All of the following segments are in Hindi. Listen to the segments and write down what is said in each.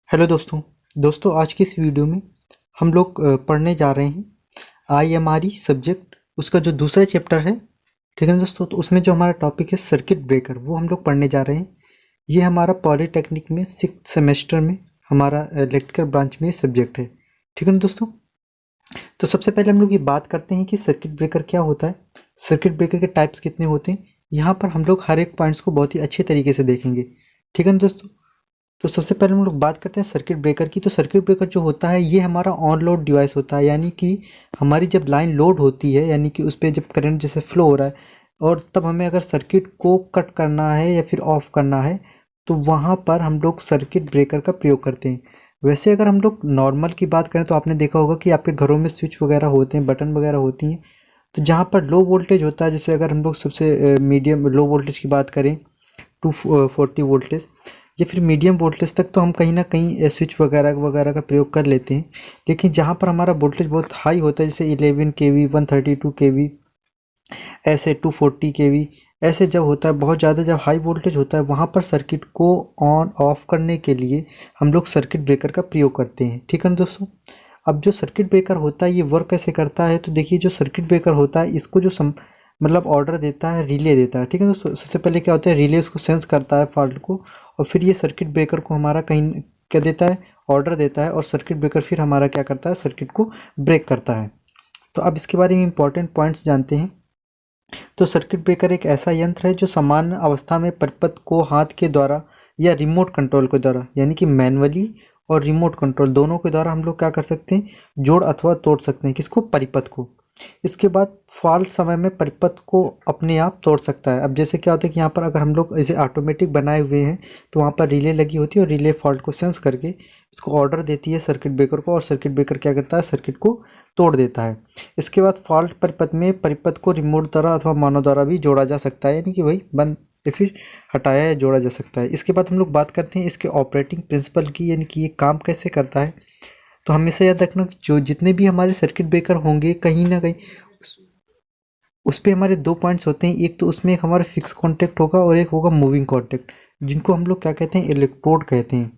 हेलो दोस्तों। आज की इस वीडियो में हम लोग पढ़ने जा रहे हैं आईएमआरई सब्जेक्ट, उसका जो दूसरा चैप्टर है। ठीक है ना दोस्तों, तो उसमें जो हमारा टॉपिक है सर्किट ब्रेकर, वो हम लोग पढ़ने जा रहे हैं। ये हमारा पॉलीटेक्निक में 6th सेमेस्टर में हमारा इलेक्ट्रिकल ब्रांच में सब्जेक्ट है। ठीक है ना दोस्तों, तो सबसे पहले हम लोग ये बात करते हैं कि सर्किट ब्रेकर क्या होता है, सर्किट ब्रेकर के टाइप्स कितने होते हैं। यहाँ पर हम लोग हर एक पॉइंट्स को बहुत ही अच्छे तरीके से देखेंगे। ठीक है ना दोस्तों, तो सबसे पहले हम लोग बात करते हैं सर्किट ब्रेकर की। तो सर्किट ब्रेकर जो होता है ये हमारा ऑन लोड डिवाइस होता है, यानी कि हमारी जब लाइन लोड होती है, यानी कि उस पर जब करंट जैसे फ्लो हो रहा है और तब हमें अगर सर्किट को कट करना है या फिर ऑफ करना है, तो वहाँ पर हम लोग सर्किट ब्रेकर का प्रयोग करते हैं। वैसे अगर हम लोग नॉर्मल की बात करें तो आपने देखा होगा कि आपके घरों में स्विच वगैरह होते हैं, बटन वगैरह होती हैं। तो जहाँ पर लो वोल्टेज होता है, जैसे अगर हम लोग सबसे मीडियम लो वोल्टेज की बात करें 240 वोल्टेज या फिर मीडियम वोल्टेज तक, तो हम कहीं ना कहीं स्विच वगैरह वगैरह का प्रयोग कर लेते हैं। लेकिन जहाँ पर हमारा वोल्टेज बहुत हाई होता है, जैसे 11 केवी, 132 केवी, ऐसे 240 केवी, ऐसे जब होता है बहुत ज़्यादा, जब हाई वोल्टेज होता है, वहाँ पर सर्किट को ऑन ऑफ करने के लिए हम लोग सर्किट ब्रेकर का प्रयोग करते हैं। ठीक है ना दोस्तों, अब जो सर्किट ब्रेकर होता है ये वर्क कैसे करता है, तो देखिए जो सर्किट ब्रेकर होता है इसको जो मतलब ऑर्डर देता है, रिले देता है। ठीक है दोस्तों, सबसे पहले क्या होता है, रिले उसको सेंस करता है फॉल्ट को, और फिर ये सर्किट ब्रेकर को हमारा कहीं क्या देता है, ऑर्डर देता है, और सर्किट ब्रेकर फिर हमारा क्या करता है, सर्किट को ब्रेक करता है। तो अब इसके बारे में इंपॉर्टेंट पॉइंट्स जानते हैं। तो सर्किट ब्रेकर एक ऐसा यंत्र है जो सामान्य अवस्था में परिपथ को हाथ के द्वारा या रिमोट कंट्रोल के द्वारा, यानी कि मैनुअली और रिमोट कंट्रोल दोनों के द्वारा हम लोग क्या कर सकते हैं, जोड़ अथवा तोड़ सकते हैं, किसको, परिपथ को। इसके बाद फॉल्ट समय में परिपथ को अपने आप तोड़ सकता है। अब जैसे क्या होता है कि यहाँ पर अगर हम लोग इसे ऑटोमेटिक बनाए हुए हैं, तो वहाँ पर रिले लगी होती है और रिले फॉल्ट को सेंस करके इसको ऑर्डर देती है सर्किट ब्रेकर को, और सर्किट ब्रेकर क्या करता है, सर्किट को तोड़ देता है। इसके बाद फॉल्ट परिपथ में परिपथ को रिमोट द्वारा अथवा मानव द्वारा भी जोड़ा जा सकता है, यानी कि वही बंद या फिर हटाया या जोड़ा जा सकता है। इसके बाद हम लोग बात करते हैं इसके ऑपरेटिंग प्रिंसिपल की, यानी कि ये काम कैसे करता है। तो हमेशा याद रखना कि जो जितने भी हमारे सर्किट ब्रेकर होंगे, कहीं ना कहीं उस पे हमारे दो पॉइंट्स होते हैं। एक तो उसमें एक हमारा फिक्स कांटेक्ट होगा और एक होगा मूविंग कांटेक्ट, जिनको हम लोग क्या कहते हैं, इलेक्ट्रोड कहते हैं।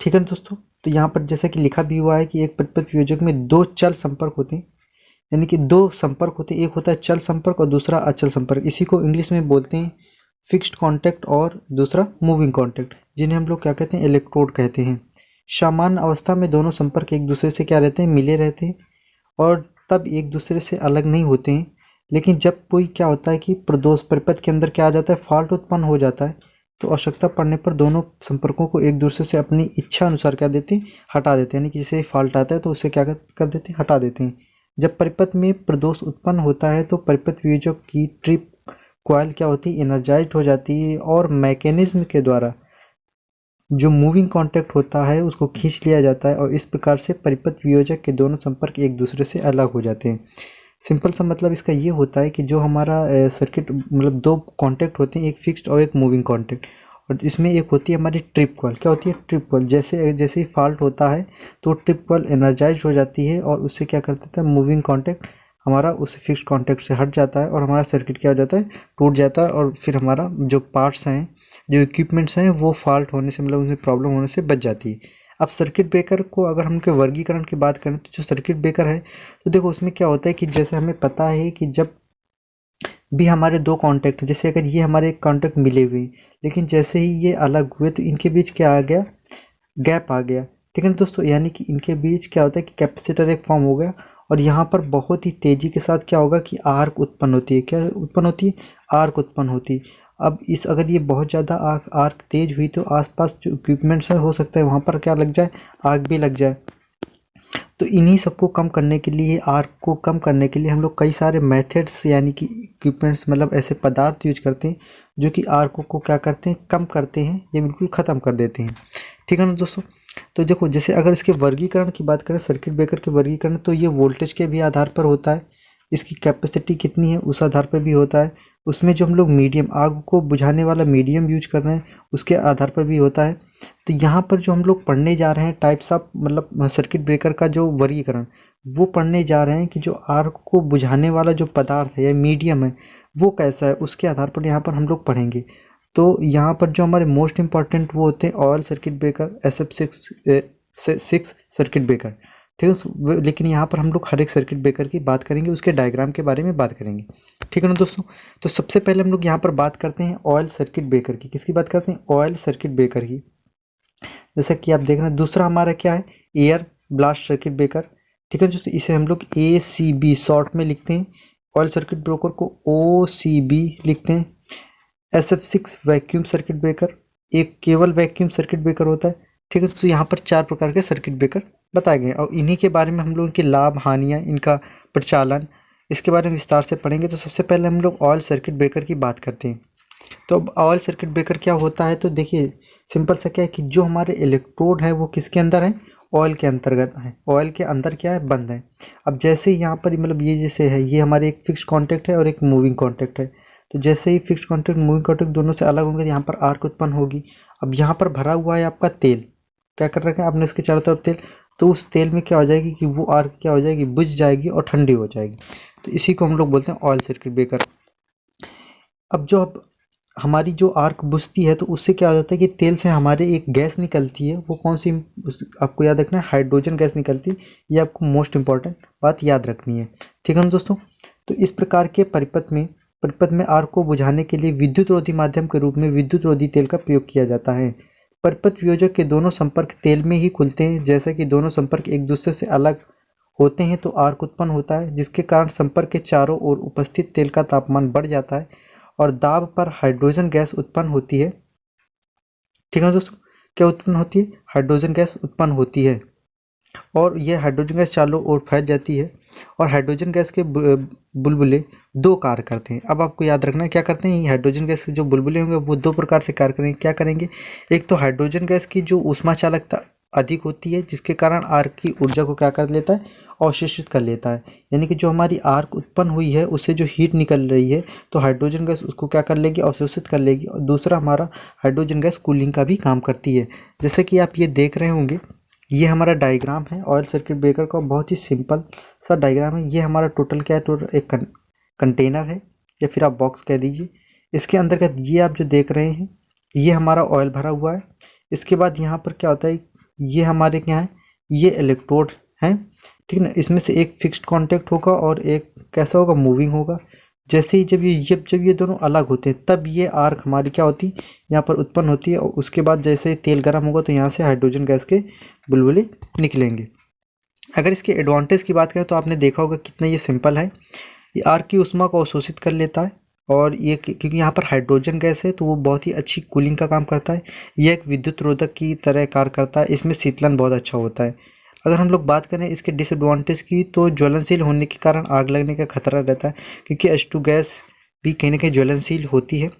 ठीक है ना दोस्तों, तो यहाँ पर जैसे कि लिखा भी हुआ है कि एक परिपथ वियोजक में दो चल संपर्क होते हैं, यानी कि दो संपर्क होते हैं, एक होता है चल संपर्क और दूसरा अचल संपर्क। इसी को इंग्लिश में बोलते हैं फिक्स्ड कांटेक्ट और दूसरा मूविंग कांटेक्ट, जिन्हें हम लोग क्या कहते हैं, इलेक्ट्रोड कहते हैं। सामान्य अवस्था में दोनों संपर्क एक दूसरे से क्या रहते हैं, मिले रहते हैं और तब एक दूसरे से अलग नहीं होते हैं। लेकिन जब कोई क्या होता है कि प्रदोष परिपथ के अंदर क्या आ जाता है, फॉल्ट उत्पन्न हो जाता है, तो आवश्यकता पड़ने पर दोनों संपर्कों को एक दूसरे से अपनी इच्छा अनुसार क्या देते हैं, हटा देते हैं। यानी कि जैसे फॉल्ट आता है तो उसे क्या कर देते हैं, हटा देते हैं। जब परिपथ में प्रदोष उत्पन्न होता है तो परिपथ वियोजक की ट्रिप कॉइल क्या होती है, एनर्जाइज्ड हो जाती है, और मैकेनिज्म के द्वारा जो मूविंग कांटेक्ट होता है उसको खींच लिया जाता है, और इस प्रकार से परिपथ वियोजक के दोनों संपर्क एक दूसरे से अलग हो जाते हैं। सिंपल सा मतलब इसका ये होता है कि जो हमारा सर्किट मतलब दो कांटेक्ट होते हैं, एक फिक्स्ड और एक मूविंग कांटेक्ट, और इसमें एक होती है हमारी ट्रिप कॉइल। क्या होती है, ट्रिप कॉइल। जैसे जैसे ही फॉल्ट होता है तो ट्रिप कॉइल एनर्जाइज हो जाती है, और उससे क्या कर देता है, मूविंग कांटेक्ट हमारा उस फिक्स्ड कांटेक्ट से हट जाता है, और हमारा सर्किट क्या हो जाता है, टूट जाता है, और फिर हमारा जो पार्ट्स हैं, जो इक्विपमेंट्स हैं, वो फॉल्ट होने से मतलब उनसे प्रॉब्लम होने से बच जाती है। अब सर्किट ब्रेकर को अगर हम उनके वर्गीकरण की बात करें, तो जो सर्किट ब्रेकर है, तो देखो उसमें क्या होता है कि जैसे हमें पता है कि जब भी हमारे दो कांटेक्ट, जैसे अगर ये हमारे कांटेक्ट मिले हुए, लेकिन जैसे ही ये अलग हुए तो इनके बीच क्या आ गया, गैप आ गया। ठीक है ना दोस्तों, यानी कि इनके बीच क्या होता है कि कैपेसिटर एक फॉर्म हो गया, और यहाँ पर बहुत ही तेज़ी के साथ क्या होगा कि आर्क उत्पन्न होती है। क्या उत्पन्न होती है, आर्क उत्पन्न होती है। अब इस अगर ये बहुत ज़्यादा आर्क तेज हुई तो आसपास जो इक्विपमेंट्स है, हो सकता है वहाँ पर क्या लग जाए, आग भी लग जाए। तो इन्हीं सबको कम करने के लिए, आर्क को कम करने के लिए हम लोग कई सारे मेथड्स, यानी कि इक्विपमेंट्स मतलब ऐसे पदार्थ यूज करते हैं जो कि आर्क को क्या करते हैं, कम करते हैं या बिल्कुल ख़त्म कर देते हैं। ठीक है ना दोस्तों, तो देखो जैसे अगर इसके वर्गीकरण की बात करें, सर्किट ब्रेकर के वर्गीकरण, तो ये वोल्टेज के भी आधार पर होता है, इसकी कैपेसिटी कितनी है उस आधार पर भी होता है, उसमें जो हम लोग मीडियम, आग को बुझाने वाला मीडियम यूज कर रहे हैं उसके आधार पर भी होता है। तो यहाँ पर जो हम लोग पढ़ने जा रहे हैं टाइप्स ऑफ मतलब सर्किट ब्रेकर का जो वर्गीकरण, वो पढ़ने जा रहे हैं कि जो आग को बुझाने वाला जो पदार्थ है या मीडियम है वो कैसा है, उसके आधार पर यहाँ पर हम लोग पढ़ेंगे। तो यहाँ पर जो हमारे मोस्ट इंपॉर्टेंट वो होते हैं oil circuit breaker, SF6 circuit breaker, ठीक है। लेकिन यहाँ पर हम लोग हर एक सर्किट ब्रेकर की बात करेंगे, उसके डायग्राम के बारे में बात करेंगे, ठीक है ना दोस्तों। तो सबसे पहले हम लोग यहाँ पर बात करते हैं ऑयल सर्किट ब्रेकर की। किसकी बात करते हैं? ऑयल सर्किट ब्रेकर की। जैसा कि आप देख रहे हैं, दूसरा हमारा क्या है? एयर ब्लास्ट सर्किट ब्रेकर, ठीक है दोस्तों। इसे हम लोग ACB शॉर्ट में लिखते हैं। ऑयल सर्किट ब्रेकर को OCB लिखते हैं। SF6 वैक्यूम सर्किट ब्रेकर, एक केवल वैक्यूम सर्किट ब्रेकर होता है, ठीक है। तो यहाँ पर 4 प्रकार के सर्किट ब्रेकर बताए गए और इन्हीं के बारे में हम लोग इनके लाभ, हानियाँ, इनका प्रचालन, इसके बारे में विस्तार से पढ़ेंगे। तो सबसे पहले हम लोग ऑयल सर्किट ब्रेकर की बात करते हैं। तो अब ऑयल सर्किट ब्रेकर क्या होता है? तो देखिए सिंपल सा क्या है कि जो हमारे इलेक्ट्रोड है वो किसके अंदर है? ऑयल के अंतर्गत है। ऑयल के अंदर क्या है? बंद है। अब जैसे ही यहाँ पर मतलब ये जैसे है, ये हमारे एक फिक्स कॉन्टैक्ट है और एक मूविंग कॉन्टैक्ट है। तो जैसे ही फिक्स कॉन्टैक्ट मूविंग कॉन्टैक्ट दोनों से अलग होंगे तो यहाँ पर आर्क उत्पन्न होगी। अब यहाँ पर भरा हुआ है आपका तेल, क्या कर रखा है आपने इसके चारों तरफ तेल, तो उस तेल में क्या हो जाएगी कि वो आर्क क्या हो जाएगी? बुझ जाएगी और ठंडी हो जाएगी। तो इसी को हम लोग बोलते हैं ऑयल सर्किट ब्रेकर। अब हमारी जो आर्क बुझती है तो उससे क्या हो जाता है कि तेल से हमारे एक गैस निकलती है। वो कौन सी? आपको याद रखना है, हाइड्रोजन गैस निकलती है। ये आपको मोस्ट इंपॉर्टेंट बात याद रखनी है, ठीक है ना दोस्तों। तो इस प्रकार के परिपथ में आर्क को बुझाने के लिए विद्युत रोधी माध्यम के रूप में विद्युत रोधी तेल का प्रयोग किया जाता है। परिपथ वियोजक के दोनों संपर्क तेल में ही खुलते हैं। जैसे कि दोनों संपर्क एक दूसरे से अलग होते हैं तो आर्क उत्पन्न होता है, जिसके कारण संपर्क के चारों ओर उपस्थित तेल का तापमान बढ़ जाता है और दाब पर हाइड्रोजन गैस उत्पन्न होती है, ठीक है दोस्तों। क्या उत्पन्न होती है? हाइड्रोजन गैस उत्पन्न होती है और यह हाइड्रोजन गैस चारों ओर फैल जाती है और हाइड्रोजन गैस के बुलबुले 2 कार्य करते हैं। अब आपको याद रखना है क्या करते हैं? ये हाइड्रोजन गैस के जो बुलबुले होंगे वो 2 प्रकार से कार्य करेंगे। क्या करेंगे? एक तो हाइड्रोजन गैस की जो ऊष्मा चालकता अधिक होती है, जिसके कारण आर्क की ऊर्जा को क्या कर लेता है? अवशोषित कर लेता है। यानी कि जो हमारी आर्क उत्पन्न हुई है उससे जो हीट निकल रही है तो हाइड्रोजन गैस उसको क्या कर लेगी? अवशोषित कर लेगी। और दूसरा हमारा हाइड्रोजन गैस कूलिंग का भी काम करती है। जैसे कि आप ये देख रहे होंगे, ये हमारा डायग्राम है ऑयल सर्किट ब्रेकर का। बहुत ही सिंपल सा डायग्राम है। ये हमारा टोटल क्या है? टोटल एक कंटेनर है या फिर आप बॉक्स कह दीजिए। इसके अंतर्गत ये आप जो देख रहे हैं ये हमारा ऑयल भरा हुआ है। इसके बाद यहाँ पर क्या होता है? ये हमारे क्या है? ये इलेक्ट्रोड हैं, ठीक ना। इसमें से एक फिक्स्ड कांटेक्ट होगा और एक कैसा होगा? मूविंग होगा। जैसे ही जब ये दोनों अलग होते हैं तब ये आर्क हमारी क्या होती है? यहाँ पर उत्पन्न होती है और उसके बाद जैसे ही तेल गर्म होगा तो यहाँ से हाइड्रोजन गैस के बुलबुले निकलेंगे। अगर इसके एडवांटेज की बात करें तो आपने देखा होगा कितना ये सिंपल है। ये आर्क की ऊष्मा को अवशोषित कर लेता है और ये क्योंकि यहाँ पर हाइड्रोजन गैस है तो वो बहुत ही अच्छी कूलिंग का काम करता है। यह एक विद्युत रोधक की तरह कार्य करता है। इसमें शीतलन बहुत अच्छा होता है। अगर हम लोग बात करें इसके डिसएडवांटेज की तो ज्वलनशील होने के कारण आग लगने का खतरा रहता है, क्योंकि H2 गैस भी कहीं ना कहीं ज्वलनशील होती है।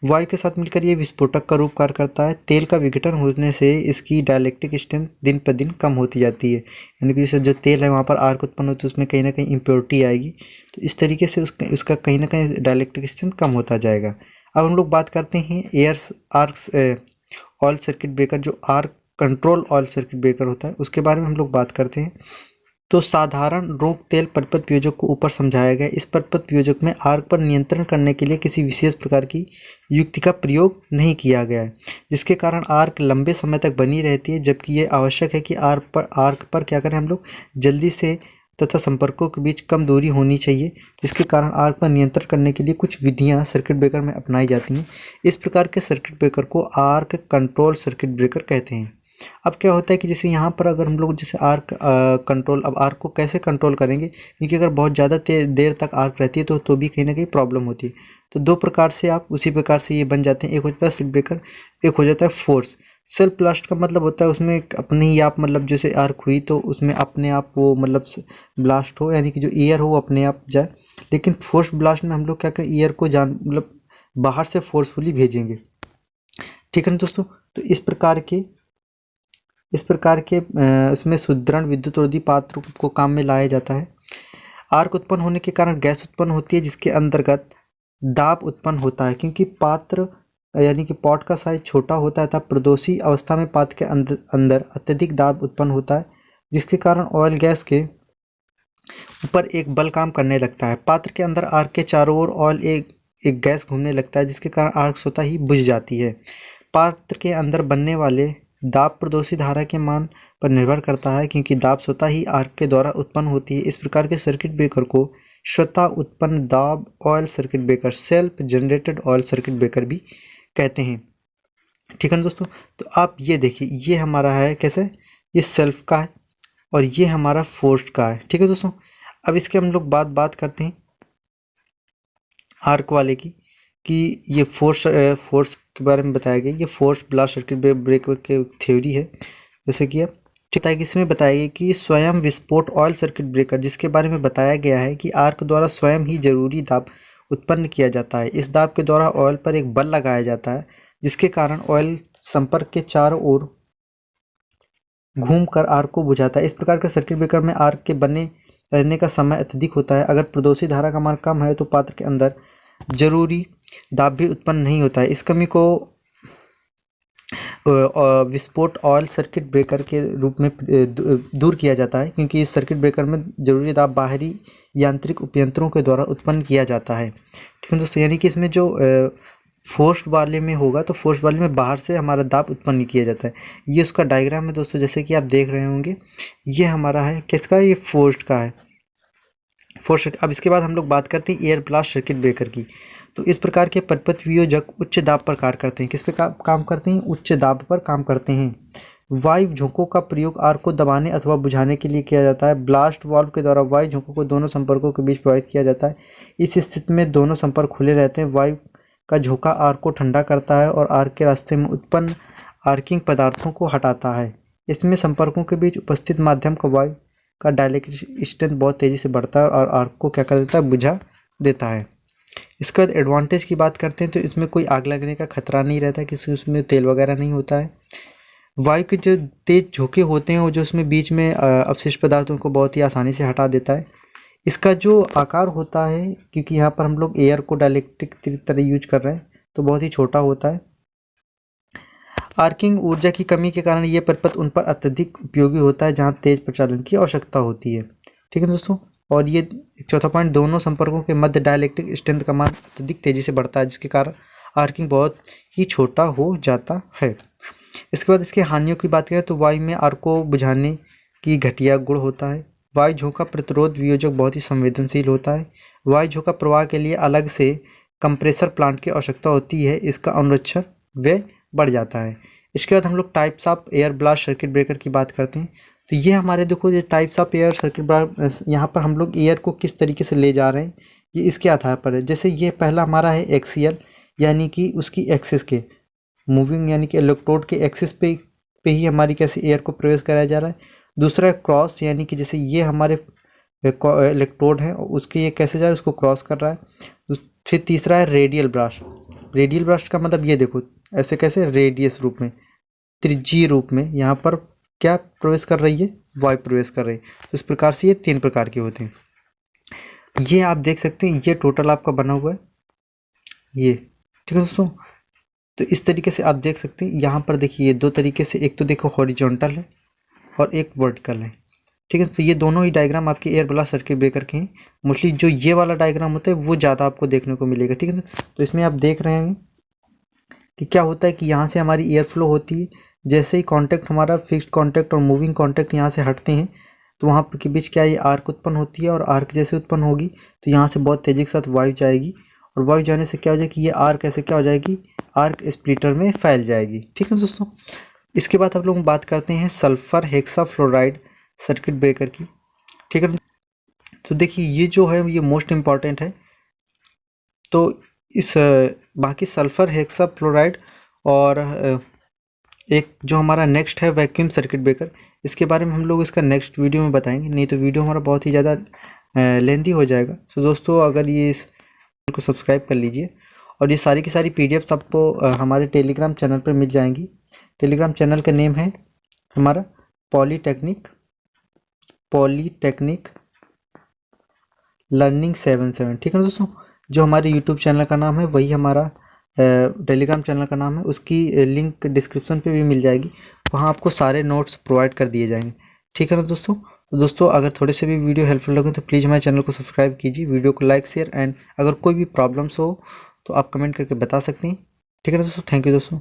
वायु के साथ मिलकर ये विस्फोटक का रूप कार्य करता है। तेल का विघटन होने से इसकी डाइलेक्ट्रिक स्ट्रेंथ दिन पर दिन कम होती जाती है। यानी कि जैसे जो तेल है वहाँ पर आर्क उत्पन्न होती है उसमें कहीं ना कहीं इम्प्योरिटी आएगी, तो इस तरीके से उसका कहीं ना कहीं डाइलेक्ट्रिक स्ट्रेंथ कम होता जाएगा। अब हम लोग बात करते हैं ऑयल सर्किट ब्रेकर, जो arc control oil circuit breaker होता है उसके बारे में हम लोग बात करते हैं। तो साधारण रोक तेल परिपथ वियोजक को ऊपर समझाया गया। इस परिपथ वियोजक में आर्क पर नियंत्रण करने के लिए किसी विशेष प्रकार की युक्ति का प्रयोग नहीं किया गया है, जिसके कारण आर्क लंबे समय तक बनी रहती है। जबकि ये आवश्यक है कि आर्क पर क्या करें हम लोग? जल्दी से तथा संपर्कों के बीच कम दूरी होनी चाहिए, जिसके कारण आर्क पर नियंत्रण करने के लिए कुछ विधियां सर्किट ब्रेकर में अपनाई जाती हैं। इस प्रकार के सर्किट ब्रेकर को आर्क कंट्रोल सर्किट ब्रेकर कहते हैं। अब क्या होता है कि जैसे यहाँ पर अगर हम लोग जैसे अब आर्क को कैसे कंट्रोल करेंगे, क्योंकि अगर बहुत ज़्यादा देर तक आर्क रहती है तो भी कहीं ना कहीं प्रॉब्लम होती है। तो 2 प्रकार से आप उसी प्रकार से ये बन जाते हैं। एक हो जाता है सर्किट ब्रेकर, एक हो जाता है फोर्स। सेल्फ ब्लास्ट का मतलब होता है उसमें अपने ही आप मतलब जैसे आर्क हुई तो उसमें अपने आप वो मतलब ब्लास्ट हो, यानी कि जो एयर हो वो अपने आप जाए। लेकिन फोर्स ब्लास्ट में हम लोग क्या करें? एयर को मतलब बाहर से फोर्सफुली भेजेंगे, ठीक है ना दोस्तों। तो इस प्रकार के इसमें सुदृढ़ विद्युत रोधी पात्र को काम में लाया जाता है। आर्क उत्पन्न होने के कारण गैस उत्पन्न होती है, जिसके अंतर्गत दाब उत्पन्न होता है। क्योंकि पात्र यानी कि पॉट का साइज छोटा होता है तब प्रदोषी अवस्था में पात्र के अंदर अत्यधिक दाब उत्पन्न होता है, जिसके कारण ऑयल गैस के ऊपर एक बल काम करने लगता है। पात्र के अंदर आर्क के चारों ओर ऑयल एक गैस घूमने लगता है जिसके कारण आर्क स्वतः ही बुझ जाती है। पात्र के अंदर बनने वाले दाब प्रदोषी धारा के मान पर निर्भर करता है, क्योंकि दाब स्वतः ही आर्क के द्वारा उत्पन्न होती है। इस प्रकार के सर्किट ब्रेकर को स्वतः उत्पन्न दाब oil circuit breaker, self generated oil circuit breaker भी कहते हैं। ठीक है ना दोस्तों। तो आप ये देखिए, ये हमारा है कैसे, ये सेल्फ का है और ये हमारा फोर्स्ड का है। ठीक है दोस्तों। अब इसके हम लोग बात करते हैं आर्क वाले की, कि ये फोर्स के बारे में बताया गया। ये फोर्स ब्लास्ट सर्किट ब्रेकर के थ्योरी है, जैसे कि अब ठीक है कि इसमें बताया गया कि स्वयं विस्फोट ऑयल सर्किट ब्रेकर, जिसके बारे में बताया गया है कि आर्क द्वारा स्वयं ही जरूरी दाब उत्पन्न किया जाता है। इस दाब के द्वारा ऑयल पर एक बल लगाया जाता है, जिसके कारण ऑयल संपर्क के चारों ओर घूमकर आर्क को बुझाता है। इस प्रकार के सर्किट ब्रेकर में आर्क के बने रहने का समय अत्यधिक होता है। अगर प्रदोषी धारा का मान कम है तो पात्र के अंदर जरूरी दाब भी उत्पन्न नहीं होता है। इस कमी को विस्फोट ऑयल सर्किट ब्रेकर के रूप में दूर किया जाता है, क्योंकि इस सर्किट ब्रेकर में जरूरी दाब बाहरी यांत्रिक उपयंत्रों के द्वारा उत्पन्न किया जाता है। ठीक है दोस्तों। यानी कि इसमें जो फोर्स्ड वाले में होगा तो फोर्स्ड वाले में बाहर से हमारा दाब उत्पन्न नहीं किया जाता है। ये उसका डायग्राम है दोस्तों, जैसे कि आप देख रहे होंगे। ये हमारा है किसका, ये फोर्स्ड का है, फोर्स्ड। अब इसके बाद हम लोग बात करते हैं एयर ब्लास्ट सर्किट ब्रेकर की। तो इस प्रकार के परिपथ वियोजक उच्च दाब पर कार्य करते हैं। किस पे काम करते हैं, उच्च दाब पर काम करते हैं। वायु झोंकों का प्रयोग आर्क को दबाने अथवा बुझाने के लिए किया जाता है। ब्लास्ट वाल्व के द्वारा वायु झोंकों को दोनों संपर्कों के बीच प्रवाहित किया जाता है। इस स्थिति में दोनों संपर्क खुले रहते हैं। वायु का झोंका आर्क को ठंडा करता है और आर्क के रास्ते में उत्पन्न आर्किंग पदार्थों को हटाता है। इसमें संपर्कों के बीच उपस्थित माध्यम का वायु का डाइलेक्ट्रिक स्ट्रेंथ बहुत तेजी से बढ़ता है और आर्क को क्या कर देता है, बुझा देता है। इसके बाद एडवांटेज की बात करते हैं तो इसमें कोई आग लगने का खतरा नहीं रहता, किसी उसमें तेल वगैरह नहीं होता है। वायु के जो तेज झोंके होते हैं वो जो उसमें बीच में अवशिष्ट पदार्थों को बहुत ही आसानी से हटा देता है। इसका जो आकार होता है, क्योंकि यहाँ पर हम लोग एयर को डाइलेक्ट्रिक तरह यूज कर रहे हैं, तो बहुत ही छोटा होता है। आर्किंग ऊर्जा की कमी के कारण ये परिपथ उन पर अत्यधिक उपयोगी होता है जहाँ तेज प्रचालन की आवश्यकता होती है। ठीक है दोस्तों। और ये चौथा पॉइंट, दोनों संपर्कों के मध्य डाइलेक्ट्रिक स्ट्रेंथ का मान अत्यधिक तेजी से बढ़ता है, जिसके कारण आर्किंग बहुत ही छोटा हो जाता है। इसके बाद इसके हानियों की बात करें तो वायु में आर्क को बुझाने की घटिया गुण होता है। वायु झोंका प्रतिरोध वियोजक बहुत ही संवेदनशील होता है। वायु झोंका प्रवाह के लिए अलग से कंप्रेसर प्लांट की आवश्यकता होती है, इसका अनुरक्षण व्यय बढ़ जाता है। इसके बाद हम लोग types of air blast circuit breaker की बात करते हैं। तो ये हमारे देखो, ये types of air circuit breaker, यहाँ पर हम लोग एयर को किस तरीके से ले जा रहे हैं ये इसके आधार पर है। जैसे ये पहला हमारा है एक्सियल, यानी कि उसकी एक्सिस के मूविंग, यानी कि इलेक्ट्रोड के एक्सिस पे ही हमारी कैसे एयर को प्रवेश कराया जा रहा है। दूसरा है क्रॉस, यानी कि जैसे ये हमारे इलेक्ट्रोड है और उसके ये कैसे जा रहा है, उसको क्रॉस कर रहा है। फिर तीसरा है रेडियल ब्लास्ट। रेडियल ब्लास्ट का मतलब ये देखो, ऐसे कैसे रेडियस रूप में, त्रिज्यीय रूप में यहाँ पर क्या प्रवेश कर रही है, वायु प्रवेश कर रही है। तो इस प्रकार से ये 3 प्रकार के होते हैं। ये आप देख सकते हैं, ये टोटल आपका बना हुआ है ये। ठीक है दोस्तों। तो इस तरीके से आप देख सकते हैं। यहाँ पर देखिए ये 2 तरीके से, एक तो देखो हॉरिजॉन्टल है और एक वर्टिकल है। ठीक है। तो ये दोनों ही डायग्राम आपके एयर ब्लास्ट सर्किट ब्रेकर के हैं। मोस्टली जो ये वाला डायग्राम होता है वो ज़्यादा आपको देखने को मिलेगा। ठीक है। तो इसमें आप देख रहे हैं कि क्या होता है कि यहाँ से हमारी एयर फ्लो होती है। जैसे ही कांटेक्ट हमारा फिक्स्ड कांटेक्ट और मूविंग कांटेक्ट यहाँ से हटते हैं तो वहाँ के बीच क्या ये आर्क उत्पन्न होती है, और आर्क जैसे उत्पन्न होगी तो यहाँ से बहुत तेजी के साथ वायु जाएगी, और वायु जाने से क्या हो जाएगी, ये आर्क ऐसे क्या हो जाएगी, आर्क स्प्लिटर में फैल जाएगी। ठीक है दोस्तों। इसके बाद हम लोग बात करते हैं सल्फर हेक्साफ्लोराइड सर्किट ब्रेकर की। ठीक है। तो देखिए ये जो है ये मोस्ट इम्पॉर्टेंट है। तो इस बाकी सल्फर हेक्साफ्लोराइड और एक जो हमारा नेक्स्ट है वैक्यूम सर्किट ब्रेकर, इसके बारे में हम लोग इसका नेक्स्ट वीडियो में बताएंगे, नहीं तो वीडियो हमारा बहुत ही ज़्यादा लेंथी हो जाएगा। तो दोस्तों अगर ये इसको सब्सक्राइब कर लीजिए, और ये सारी की सारी पीडीएफ्स आपको हमारे टेलीग्राम चैनल पर मिल जाएंगी। टेलीग्राम चैनल का नेम है हमारा पॉलीटेक्निक लर्निंग 77। ठीक है दोस्तों। जो हमारे यूट्यूब चैनल का नाम है वही हमारा टेलीग्राम चैनल का नाम है। उसकी लिंक डिस्क्रिप्शन पे भी मिल जाएगी, वहाँ आपको सारे नोट्स प्रोवाइड कर दिए जाएंगे। ठीक है ना दोस्तों। तो दोस्तों अगर थोड़े से भी वीडियो हेल्पफुल लगे तो प्लीज़ हमारे चैनल को सब्सक्राइब कीजिए, वीडियो को लाइक शेयर, एंड अगर कोई भी प्रॉब्लम्स हो तो आप कमेंट करके बता सकते हैं। ठीक है ना दोस्तों, थैंक यू दोस्तों।